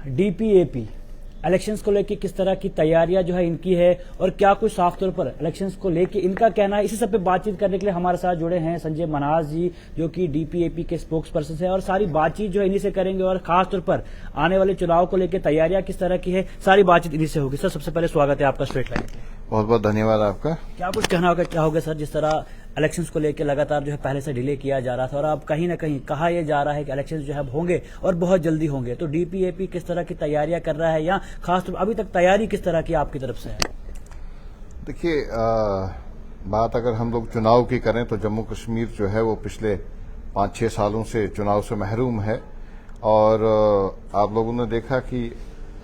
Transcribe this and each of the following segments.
DPAP elections को लेकर किस तरह की तैयारियां जो है इनकी है और क्या कुछ साफ तौर पर इलेक्शंस को लेकर इनका कहना है, इसी सब पे बातचीत करने के लिए हमारे साथ जुड़े हैं संजय मनाज जी, जो कि डीपीएपी के स्पोक्स पर्सन है, और सारी बातचीत जो है इन्हीं से करेंगे और खासतौर पर आने वाले चुनाव को लेकर तैयारियां किस तरह की है, सारी बातचीत इन्हीं से होगी। सर, सबसे पहले स्वागत है आपका स्ट्रेट लाइन। बहुत बहुत धन्यवाद आपका। क्या कुछ कहना चाहोगे सर, जिस तरह इलेक्शंस को लेकर लगातार जो है पहले से डिले किया जा रहा था और अब कहीं ना कहीं कहा यह जा रहा है कि इलेक्शंस जो है होंगे और बहुत जल्दी होंगे, तो डीपीएपी किस तरह की तैयारियां कर रहा है या खासतौर अभी तक तैयारी किस तरह की आपकी तरफ से है? देखिए, बात अगर हम लोग चुनाव की करें तो जम्मू कश्मीर जो है वो पिछले 5-6 सालों से चुनाव से महरूम है और आप लोगों ने देखा कि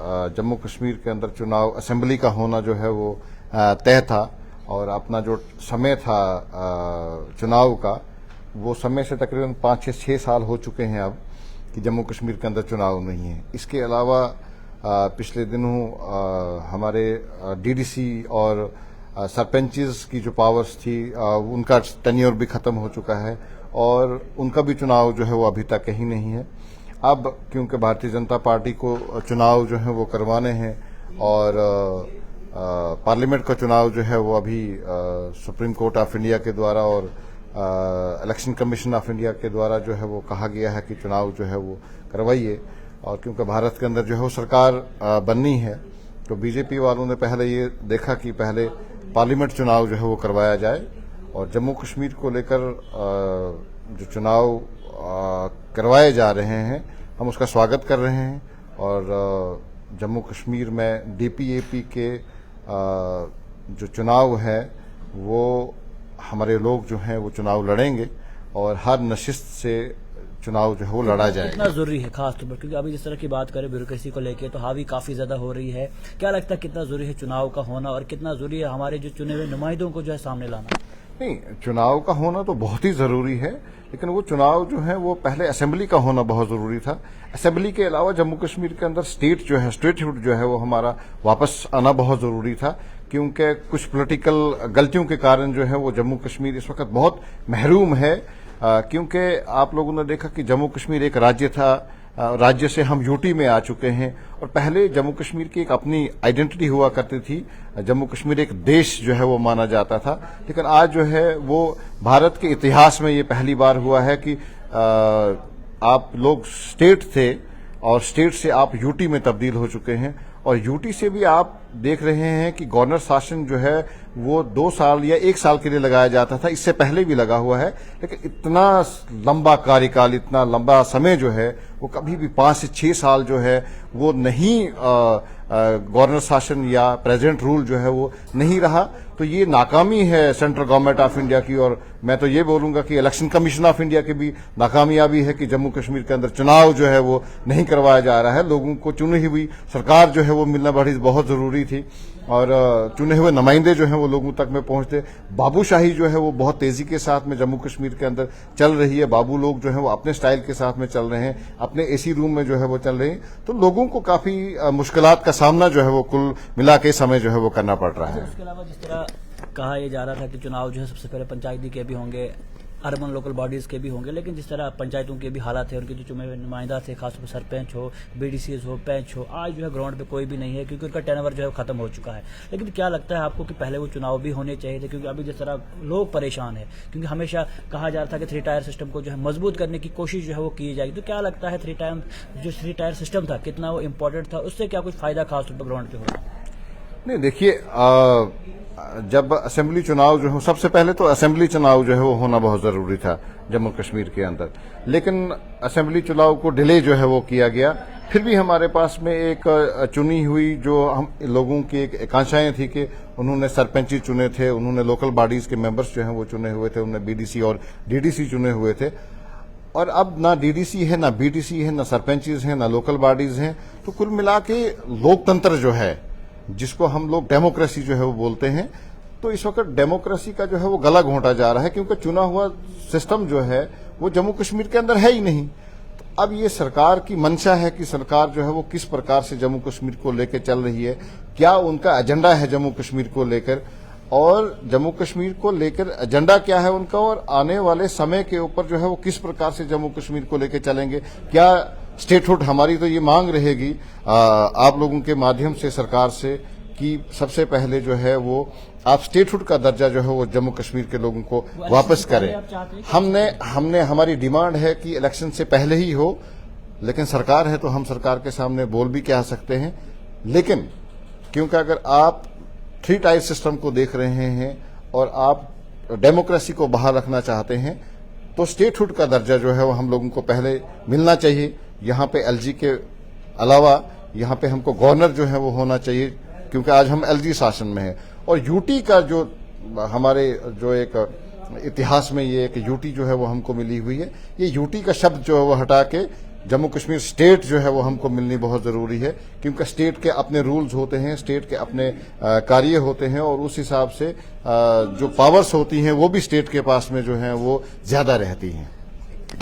जम्मू कश्मीर के अंदर चुनाव असेंबली का होना जो है वो तय था और अपना जो समय था चुनाव का, वो समय से तकरीबन 5-6 साल हो चुके हैं अब कि जम्मू कश्मीर के अंदर चुनाव नहीं है। इसके अलावा पिछले दिनों हमारे डीडीसी और सरपंचेस की जो पावर्स थी उनका टेन्योर भी खत्म हो चुका है और उनका भी चुनाव जो है वो अभी तक कहीं नहीं है। अब क्योंकि भारतीय जनता पार्टी को चुनाव जो है वो करवाने हैं और पार्लियामेंट का चुनाव जो है वो अभी सुप्रीम कोर्ट ऑफ इंडिया के द्वारा और इलेक्शन कमीशन ऑफ इंडिया के द्वारा जो है वो कहा गया है कि चुनाव जो है वो करवाइए, और क्योंकि भारत के अंदर जो है वो सरकार बननी है तो बीजेपी वालों ने पहले ये देखा कि पहले पार्लियामेंट चुनाव जो है वो करवाया जाए और जम्मू कश्मीर को लेकर जो चुनाव करवाए जा रहे हैं हम उसका स्वागत कर रहे हैं और जम्मू कश्मीर में डीपीएपी के जो चुनाव है वो हमारे लोग जो हैं वो चुनाव लड़ेंगे और हर नशिस्त से चुनाव जो है वो लड़ा जाएगा। कितना जरूरी है खासतौर पर, क्योंकि अभी जिस तरह की बात करें ब्यूरोक्रेसी को लेकर तो हावी काफी ज्यादा हो रही है, क्या लगता है कितना जरूरी है चुनाव का होना और कितना जरूरी है हमारे जो चुने हुए नुमाइंदों को जो है सामने लाना? नहीं, चुनाव का होना तो बहुत ही जरूरी है, लेकिन वो चुनाव जो है वो पहले असेंबली का होना बहुत जरूरी था। असेंबली के अलावा जम्मू कश्मीर के अंदर स्टेट जो है, स्टेटहुड जो है वो हमारा वापस आना बहुत जरूरी था, क्योंकि कुछ पॉलिटिकल गलतियों के कारण जो है वो जम्मू कश्मीर इस वक्त बहुत महरूम है। क्योंकि आप लोगों ने देखा कि जम्मू कश्मीर एक राज्य था, राज्य से हम यूटी में आ चुके हैं और पहले जम्मू कश्मीर की एक अपनी आइडेंटिटी हुआ करती थी, जम्मू कश्मीर एक देश जो है वो माना जाता था, लेकिन आज जो है वो भारत के इतिहास में ये पहली बार हुआ है कि आप लोग स्टेट थे और स्टेट से आप यूटी में तब्दील हो चुके हैं और यूटी से भी आप देख रहे हैं कि गवर्नर शासन जो है वो 2 साल या 1 साल के लिए लगाया जाता था, इससे पहले भी लगा हुआ है, लेकिन इतना लंबा कार्यकाल, इतना लंबा समय जो है वो कभी भी 5 से 6 साल जो है वो नहीं गवर्नर शासन या प्रेसिडेंट रूल जो है वो नहीं रहा। तो ये नाकामी है सेंट्रल गवर्नमेंट ऑफ इंडिया की और मैं तो ये बोलूंगा कि इलेक्शन कमीशन ऑफ इंडिया की भी नाकामयाबी है कि जम्मू कश्मीर के अंदर चुनाव जो है वो नहीं करवाया जा रहा है। लोगों को चुनी हुई सरकार जो है वो मिलना बहुत जरूरी थी और चुने हुए नुमाइंदे जो हैं वो लोगों तक में पहुंचते। बाबूशाही जो है वो बहुत तेजी के साथ में जम्मू कश्मीर के अंदर चल रही है। बाबू लोग जो है वो अपने स्टाइल के साथ में चल रहे हैं, अपने एसी रूम में जो है वो चल रहे हैं, तो लोगों को काफी मुश्किलात का सामना जो है वो कुल मिला के समय जो है वो करना पड़ रहा है। इसके अलावा जिस तरह कहा यह जा रहा था कि चुनाव जो है सबसे पहले पंचायती के भी होंगे, अर्बन लोकल बॉडीज के भी होंगे, लेकिन जिस तरह पंचायतों के भी हालात है, उनके जो चुने हुए नुमाइंदा थे, खासतौर पर सरपंच हो, बीडीसीज हो, पंच हो, आज जो है ग्राउंड पे कोई भी नहीं है क्योंकि उनका टर्नओवर जो है खत्म हो चुका है। लेकिन क्या लगता है आपको कि पहले वो चुनाव भी होने चाहिए थे? क्योंकि अभी जिस तरह लोग परेशान है, क्योंकि हमेशा कहा जा रहा था कि 3 टायर सिस्टम को जो है मजबूत करने की कोशिश जो है वो की जाएगी, तो क्या लगता है 3 टायर सिस्टम था कितना वो इम्पोर्टेंट था, उससे क्या कुछ फायदा खासतौर पर ग्राउंड पे हो रहा है? नहीं, देखिए, जब असेंबली चुनाव जो है सबसे पहले तो असेंबली चुनाव जो है वो होना बहुत जरूरी था जम्मू कश्मीर के अंदर, लेकिन असेंबली चुनाव को डिले जो है वो किया गया। फिर भी हमारे पास में एक चुनी हुई जो हम लोगों की एक आकांक्षाएं थी कि उन्होंने सरपंची चुने थे, उन्होंने लोकल बॉडीज के मेंबर्स जो हैं वो चुने हुए थे, उन्होंने बीडीसी और डीडीसी चुने हुए थे, और अब ना डीडीसी है, ना बीडीसी है, ना सरपंचीज हैं, ना लोकल बॉडीज हैं। तो कुल मिला के लोकतंत्र जो है, जिसको हम लोग डेमोक्रेसी जो है वो बोलते हैं, तो इस वक्त डेमोक्रेसी का जो है वो गला घोंटा जा रहा है, क्योंकि चुना हुआ सिस्टम जो है वो जम्मू कश्मीर के अंदर है ही नहीं। तो अब ये सरकार की मंशा है कि सरकार जो है वो किस प्रकार से जम्मू कश्मीर को लेकर चल रही है, क्या उनका एजेंडा है जम्मू कश्मीर को लेकर, और जम्मू कश्मीर को लेकर एजेंडा क्या है उनका, और आने वाले समय के ऊपर जो है वो किस प्रकार से जम्मू कश्मीर को लेकर चलेंगे। क्या स्टेटहुड हमारी तो ये मांग रहेगी आप लोगों के माध्यम से सरकार से कि सबसे पहले जो है वो आप स्टेटहुड का दर्जा जो है वो जम्मू कश्मीर के लोगों को वापस करें। हमने हमारी डिमांड है कि इलेक्शन से पहले ही हो, लेकिन सरकार है तो हम सरकार के सामने बोल भी क्या सकते हैं। लेकिन क्योंकि अगर आप 3 टायर सिस्टम को देख रहे हैं और आप डेमोक्रेसी को बहाल रखना चाहते हैं तो स्टेटहुड का दर्जा जो है वो हम लोगों को पहले मिलना चाहिए। यहाँ पे एलजी के अलावा यहाँ पे हमको गवर्नर जो है वो होना चाहिए, क्योंकि आज हम एलजी शासन में हैं। और यूटी का जो हमारे जो एक इतिहास में ये एक यूटी जो है वो हमको मिली हुई है, ये यूटी का शब्द जो है वो हटा के जम्मू कश्मीर स्टेट जो है वो हमको मिलनी बहुत जरूरी है, क्योंकि स्टेट के अपने रूल्स होते हैं, स्टेट के अपने कार्य होते हैं और उस हिसाब से जो पावर्स होती हैं वो भी स्टेट के पास में जो है वो ज्यादा रहती हैं।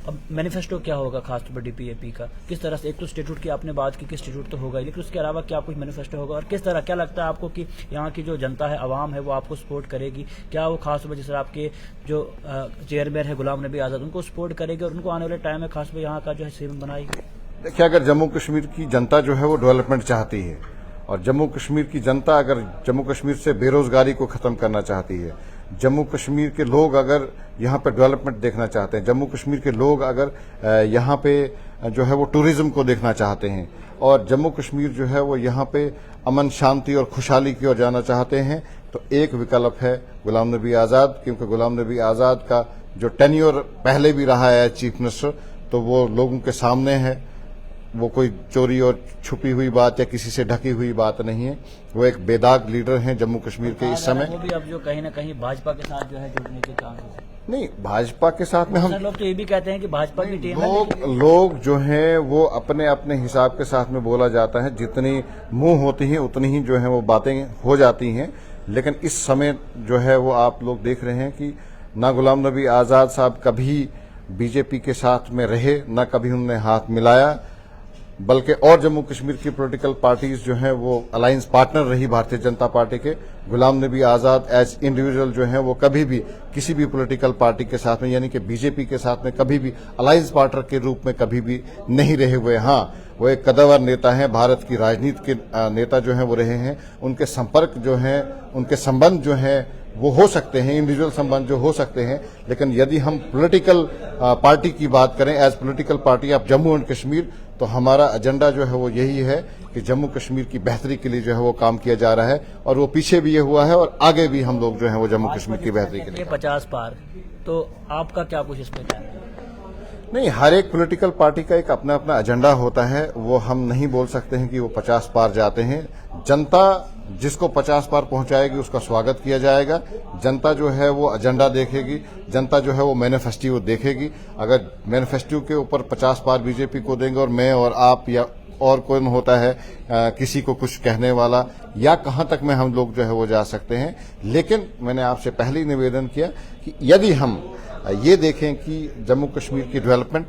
अब मैनिफेस्टो क्या होगा खासतौर पर डीपीएपी का, किस तरह से, एक तो स्टेट्यूट की आपने बात की कि स्टेट्यूट तो होगा ही, लेकिन उसके अलावा क्या कुछ मैनिफेस्टो होगा और किस तरह, क्या लगता है आपको कि यहाँ की जो जनता है, आवाम है, वो आपको सपोर्ट करेगी? क्या वो खासतौर पर जिस तरह आपके जो चेयरमैन है गुलाम नबी आजाद, उनको सपोर्ट करेगी और उनको आने वाले टाइम में खासतौर पर यहाँ का जो है सीएम बनाएगी? देखिए, अगर जम्मू कश्मीर की जनता जो है वो डेवलपमेंट चाहती है और जम्मू कश्मीर की जनता अगर जम्मू कश्मीर से बेरोजगारी को खत्म करना चाहती है, जम्मू कश्मीर के लोग अगर यहाँ पे डेवलपमेंट देखना चाहते हैं, जम्मू कश्मीर के लोग अगर यहाँ पे जो है वो टूरिज्म को देखना चाहते हैं और जम्मू कश्मीर जो है वो यहाँ पे अमन शांति और खुशहाली की ओर जाना चाहते हैं, तो एक विकल्प है गुलाम नबी आजाद। क्योंकि गुलाम नबी आजाद का जो टेन्योर पहले भी रहा है चीफ मिनिस्टर, तो वो लोगों के सामने है, वो कोई चोरी और छुपी हुई बात या किसी से ढकी हुई बात नहीं है। वो एक बेदाग लीडर हैं जम्मू कश्मीर के इस समय। वो भी अब जो कहीं ना कहीं भाजपा के साथ जो है जुड़ने के चांस नहीं, भाजपा के साथ में हम लोग तो ये भी कहते हैं कि भाजपा की टीम लोग जो हैं वो अपने अपने हिसाब के साथ में बोला जाता है, जितनी मुंह होती है उतनी ही जो है वो बातें हो जाती हैं। लेकिन इस समय जो है वो आप लोग देख रहे हैं कि ना गुलाम नबी आजाद साहब कभी बीजेपी के साथ में रहे, ना कभी उन्होंने हाथ मिलाया, बल्कि और जम्मू कश्मीर की पॉलिटिकल पार्टीज जो हैं वो अलायंस पार्टनर रही भारतीय जनता पार्टी के। गुलाम नबी आजाद एज इंडिविजुअल जो हैं वो कभी भी किसी भी पॉलिटिकल पार्टी के साथ में, यानी कि बीजेपी के साथ में, कभी भी अलायंस पार्टनर के रूप में कभी भी नहीं रहे हुए। हाँ, वो एक कद्दावर नेता हैं, भारत की राजनीति के नेता जो हैं वो रहे हैं। उनके संपर्क जो हैं, उनके संबंध जो हैं वो हो सकते हैं, इंडिविजुअल संबंध जो हो सकते हैं, लेकिन यदि हम पॉलिटिकल पार्टी की बात करें as political party of Jammu and Kashmir, तो हमारा एजेंडा जो है वो यही है कि जम्मू कश्मीर की बेहतरी के लिए जो है वो काम किया जा रहा है और वो पीछे भी ये हुआ है और आगे भी हम लोग जो है वो जम्मू कश्मीर की बेहतरी के लिए 50 पार। तो आपका क्या कुछ इस पे कहना है? नहीं, हर एक पॉलिटिकल पार्टी का एक अपना अपना एजेंडा होता है, वो हम नहीं बोल सकते हैं कि वो 50 पार जाते हैं। जनता जिसको 50 पार पहुंचाएगी उसका स्वागत किया जाएगा। जनता जो है वो एजेंडा देखेगी, जनता जो है वो मैनिफेस्टो देखेगी। अगर मैनिफेस्टो के ऊपर 50 पार बीजेपी को देंगे और मैं और आप या और कोई होता है किसी को कुछ कहने वाला, या कहां तक में हम लोग जो है वो जा सकते हैं। लेकिन मैंने आपसे पहले ही निवेदन किया कि यदि हम ये देखें कि जम्मू कश्मीर की डेवलपमेंट,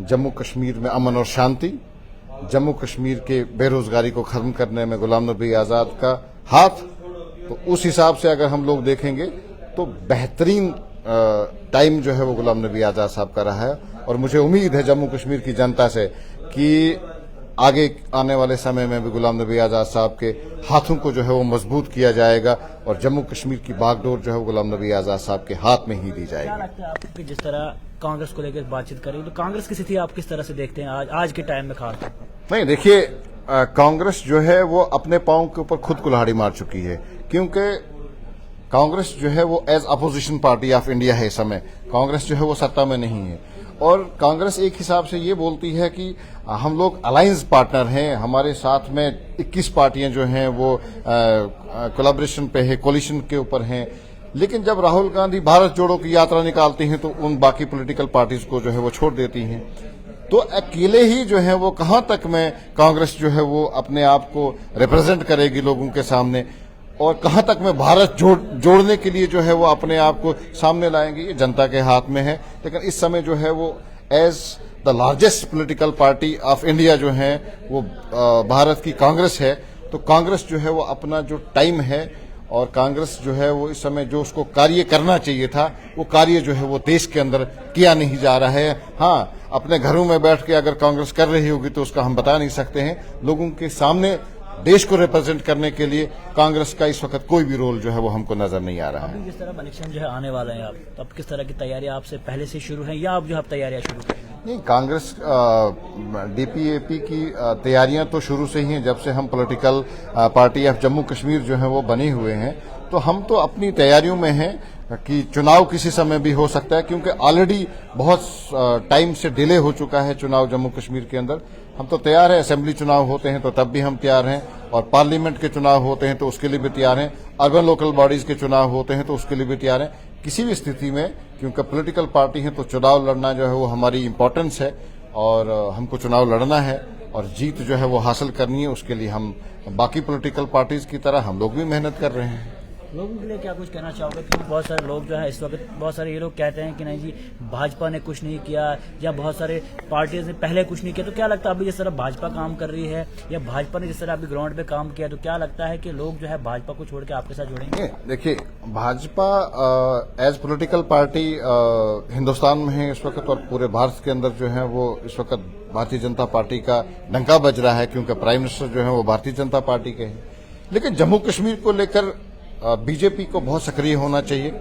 जम्मू कश्मीर में अमन और शांति, जम्मू कश्मीर के बेरोजगारी को खत्म करने में गुलाम नबी आजाद का हाथ, तो उस हिसाब से अगर हम लोग देखेंगे तो बेहतरीन टाइम जो है वो गुलाम नबी आजाद साहब का रहा है। और मुझे उम्मीद है जम्मू कश्मीर की जनता से कि आगे आने वाले समय में भी गुलाम नबी आजाद साहब के हाथों को जो है वो मजबूत किया जाएगा और जम्मू कश्मीर की बागडोर जो है वो गुलाम नबी आजाद साहब के हाथ में ही दी जाएगी। क्या लगता है आपको कि जिस तरह कांग्रेस को लेकर बातचीत करें, तो कांग्रेस की स्थिति आप किस तरह से देखते हैं आज के टाइम में खास? नहीं, देखिए, कांग्रेस जो है वो अपने पांव के ऊपर खुद कुल्हाड़ी मार चुकी है, क्योंकि कांग्रेस जो है वो as opposition party of India है इस समय। कांग्रेस जो है वो सत्ता में नहीं है और कांग्रेस एक हिसाब से ये बोलती है कि हम लोग अलायंस पार्टनर हैं, हमारे साथ में 21 पार्टियां जो हैं वो कोलैबोरेशन पे है, कोलिशन के ऊपर हैं। लेकिन जब राहुल गांधी भारत जोड़ो की यात्रा निकालती हैं तो उन बाकी पॉलिटिकल पार्टीज को जो है वो छोड़ देती हैं। तो अकेले ही जो है वो कहां तक में कांग्रेस जो है वो अपने आप को रिप्रेजेंट करेगी लोगों के सामने, और कहां तक में भारत जोड़ने के लिए जो है वो अपने आप को सामने लाएंगे, ये जनता के हाथ में है। लेकिन इस समय जो है वो as the largest political party of India जो है वो भारत की कांग्रेस है। तो कांग्रेस जो है वो अपना जो टाइम है और कांग्रेस जो है वो इस समय जो उसको कार्य करना चाहिए था वो कार्य जो है वो देश के अंदर किया नहीं जा रहा है। हाँ, अपने घरों में बैठ के अगर कांग्रेस कर रही होगी तो उसका हम बता नहीं सकते हैं। लोगों के सामने देश को रिप्रेजेंट करने के लिए कांग्रेस का इस वक्त कोई भी रोल जो है वो हमको नजर नहीं आ रहा है। अभी जिस तरह इलेक्शन जो है आने वाले हैं, आप तो अब किस तरह की तैयारियां आपसे पहले से शुरू हैं या अब जो आप तैयारियां शुरू करेंगे? नहीं, कांग्रेस डीपीएपी की तैयारियां तो शुरू से ही हैं। जब से हम political party of Jammu Kashmir जो है वो बने हुए हैं, तो हम तो अपनी तैयारियों में हैं कि चुनाव किसी समय भी हो सकता है, क्योंकि ऑलरेडी बहुत टाइम से डिले हो चुका है चुनाव जम्मू कश्मीर के अंदर। हम तो तैयार हैं, असेंबली चुनाव होते हैं तो तब भी हम तैयार हैं, और पार्लियामेंट के चुनाव होते हैं तो उसके लिए भी तैयार हैं, अर्बन लोकल बॉडीज के चुनाव होते हैं तो उसके लिए भी तैयार हैं। किसी भी स्थिति में, क्योंकि पॉलिटिकल पार्टी है तो चुनाव लड़ना जो है वो हमारी इंपॉर्टेंस है, और हमको चुनाव लड़ना है और जीत जो है वो हासिल करनी है। उसके लिए हम बाकी पॉलिटिकल पार्टीज की तरह हम लोग भी मेहनत कर रहे हैं। लोगों के लिए क्या कुछ कहना चाहोगे? क्योंकि बहुत सारे लोग जो है इस वक्त, बहुत सारे ये लोग कहते हैं कि नहीं जी भाजपा ने कुछ नहीं किया, या बहुत सारे पार्टीज ने पहले कुछ नहीं किया। तो क्या लगता है अभी जिस तरह भाजपा काम कर रही है या भाजपा ने जिस तरह अभी ग्राउंड पे काम किया, तो क्या लगता है कि लोग जो है भाजपा को छोड़ के आपके साथ जुड़ेंगे? देखिए, Bhajpa as political party Hindustan में है इस वक्त, और पूरे भारत के अंदर जो है वो इस वक्त भारतीय जनता पार्टी का डंका बज रहा है, क्योंकि प्राइम मिनिस्टर जो है वो भारतीय जनता पार्टी के हैं। लेकिन जम्मू कश्मीर को लेकर बीजेपी को बहुत सक्रिय होना चाहिए।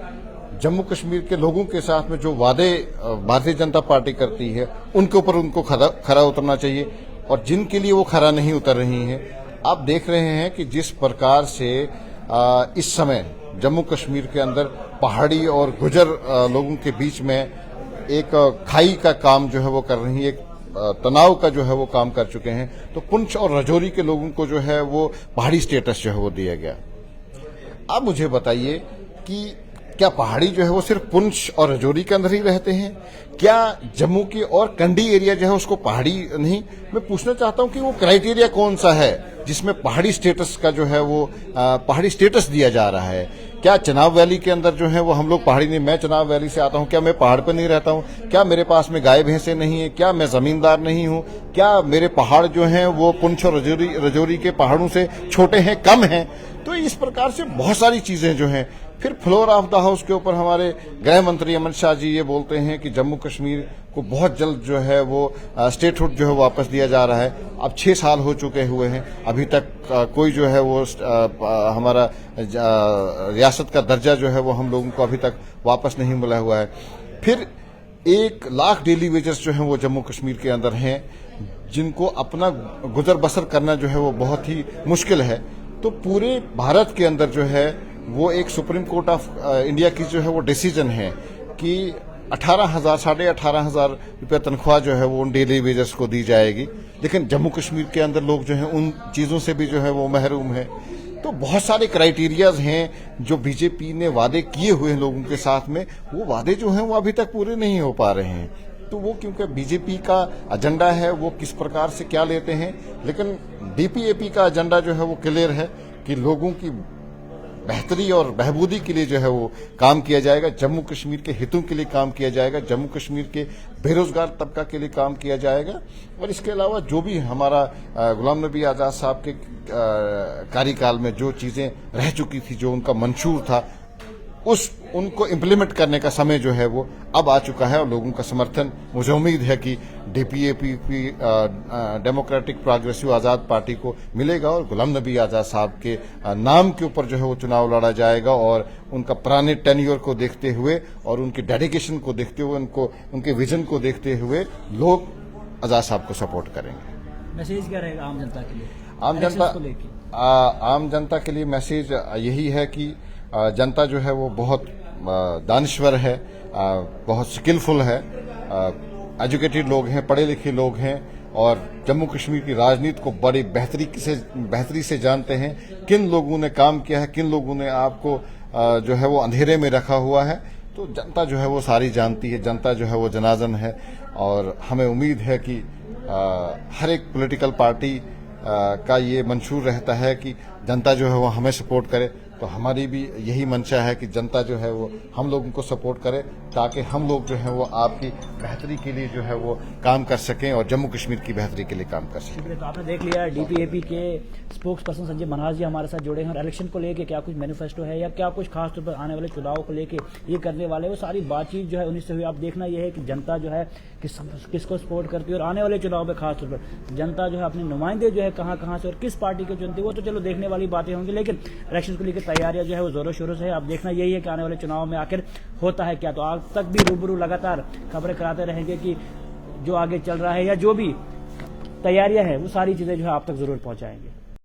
जम्मू कश्मीर के लोगों के साथ में जो वादे भारतीय जनता पार्टी करती है उनके ऊपर उनको खरा उतरना चाहिए, और जिनके लिए वो खरा नहीं उतर रही है। आप देख रहे हैं कि जिस प्रकार से इस समय जम्मू कश्मीर के अंदर पहाड़ी और गुजर लोगों के बीच में एक खाई का काम जो है वो कर रही है, एक तनाव का जो है वो काम कर चुके हैं। तो पुंछ और राजौरी के लोगों को जो है वो पहाड़ी स्टेटस जो है वो दिया गया। आप मुझे बताइए कि क्या पहाड़ी जो है वो सिर्फ पुंछ और राजौरी के अंदर ही रहते हैं? क्या जम्मू की और कंडी एरिया जो है उसको पहाड़ी नहीं? मैं पूछना चाहता हूं कि वो क्राइटेरिया कौन सा है जिसमें पहाड़ी स्टेटस का जो है वो पहाड़ी स्टेटस दिया जा रहा है? क्या चनाब वैली के अंदर जो है वो हम लोग पहाड़ी नहीं? मैं चनाब वैली से आता हूं, क्या मैं पहाड़ पर नहीं रहता हूं? क्या मेरे पास में गाय भैंसे नहीं है? क्या मैं जमींदार नहीं हूं? क्या मेरे पहाड़ जो हैं वो पुंछ और राजौरी के पहाड़ों से छोटे हैं, कम हैं? तो इस प्रकार से बहुत सारी चीजें जो हैं। फिर फ्लोर ऑफ द हाउस के ऊपर हमारे गृह मंत्री अमित शाह जी ये बोलते हैं कि जम्मू कश्मीर को बहुत जल्द जो है वो स्टेटहुड जो है वापस दिया जा रहा है। अब 6 साल हो चुके हुए हैं, अभी तक कोई जो है वो हमारा रियासत का दर्जा जो है वो हम लोगों को अभी तक वापस नहीं मिला हुआ है। फिर 1 लाख डेली वेजर्स जो है वो जम्मू कश्मीर के अंदर हैं, जिनको अपना गुजर बसर करना जो है वो बहुत ही मुश्किल है। तो पूरे भारत के अंदर जो है वो एक सुप्रीम कोर्ट ऑफ इंडिया की जो है वो डिसीजन है कि 18,000 साढ़े 18,000 रुपये तनख्वाह जो है वो उन डेली वेजर्स को दी जाएगी। लेकिन जम्मू कश्मीर के अंदर लोग जो हैं उन चीज़ों से भी जो है वो महरूम है। तो बहुत सारे क्राइटेरियाज हैं जो बीजेपी ने वादे किए हुए हैं लोगों के साथ में, वो वादे जो हैं वो अभी तक पूरे नहीं हो पा रहे हैं। तो वो क्योंकि बीजेपी का एजेंडा है वो किस प्रकार से क्या लेते हैं, लेकिन डीपीएपी का एजेंडा जो है वो क्लियर है कि लोगों की बेहतरी और बहबूदी के लिए जो है वो काम किया जाएगा, जम्मू कश्मीर के हितों के लिए काम किया जाएगा, जम्मू कश्मीर के बेरोजगार तबका के लिए काम किया जाएगा। और इसके अलावा जो भी हमारा गुलाम नबी आज़ाद साहब के कार्यकाल में जो चीजें रह चुकी थी, जो उनका मंशूर था, उनको इम्प्लीमेंट करने का समय जो है वो अब आ चुका है, और लोगों का समर्थन मुझे उम्मीद है कि डीपीएपी की डेमोक्रेटिक प्रोग्रेसिव आज़ाद पार्टी को मिलेगा, और गुलाम नबी आज़ाद साहब के नाम के ऊपर जो है वो चुनाव लड़ा जाएगा। और उनका पुराने टेन्योर को देखते हुए और उनकी डेडिकेशन को देखते हुए, उनके विजन को देखते हुए लोग आज़ाद साहब को सपोर्ट करेंगे। मैसेज क्या रहेगा आम जनता के लिए? आम जनता के लिए मैसेज यही है कि जनता जो है वो बहुत दानिश्वर है, बहुत स्किलफुल है, एजुकेटेड लोग हैं, पढ़े लिखे लोग हैं, और जम्मू कश्मीर की राजनीति को बड़ी बेहतरी से जानते हैं। किन लोगों ने काम किया है, किन लोगों ने आपको जो है वो अंधेरे में रखा हुआ है, तो जनता जो है वो सारी जानती है। जनता जो है वो जनाज़न है, और हमें उम्मीद है कि हर एक पॉलिटिकल पार्टी का ये मंशूर रहता है कि जनता जो है वो हमें सपोर्ट करे, तो हमारी भी यही मंशा है कि जनता जो है वो हम लोगों को सपोर्ट करे, ताकि हम लोग जो है वो आपकी बेहतरी के लिए जो है वो काम कर सकें और जम्मू कश्मीर की बेहतरी के लिए काम कर सकें। तो आपने देख लिया डीपीएपी के स्पोक्स पर्सन संजय मनहास जी हमारे साथ जुड़े हैं, और इलेक्शन को लेके क्या कुछ मैनिफेस्टो है या क्या कुछ खास तौर पर आने वाले चुनाव को लेके ये करने वाले, वो सारी बातचीत जो है उन्हीं से हुई। आप देखना यह है कि जनता जो है किसको सपोर्ट करती है, और आने वाले चुनाव में खास तौर पर जनता जो है अपने नुमाइंदे जो है कहां से और किस पार्टी को चुनती है, वो तो चलो देखने वाली बातें होंगी, लेकिन इलेक्शन को लेकर तैयारियां जो है वो जोरों शोरों से है। अब देखना यही है कि आने वाले चुनाव में आखिर होता है क्या। तो आज तक भी रूबरू लगातार खबरें कराते रहेंगे कि जो आगे चल रहा है या जो भी तैयारियां हैं वो सारी चीजें जो है आप तक जरूर पहुंचाएंगे।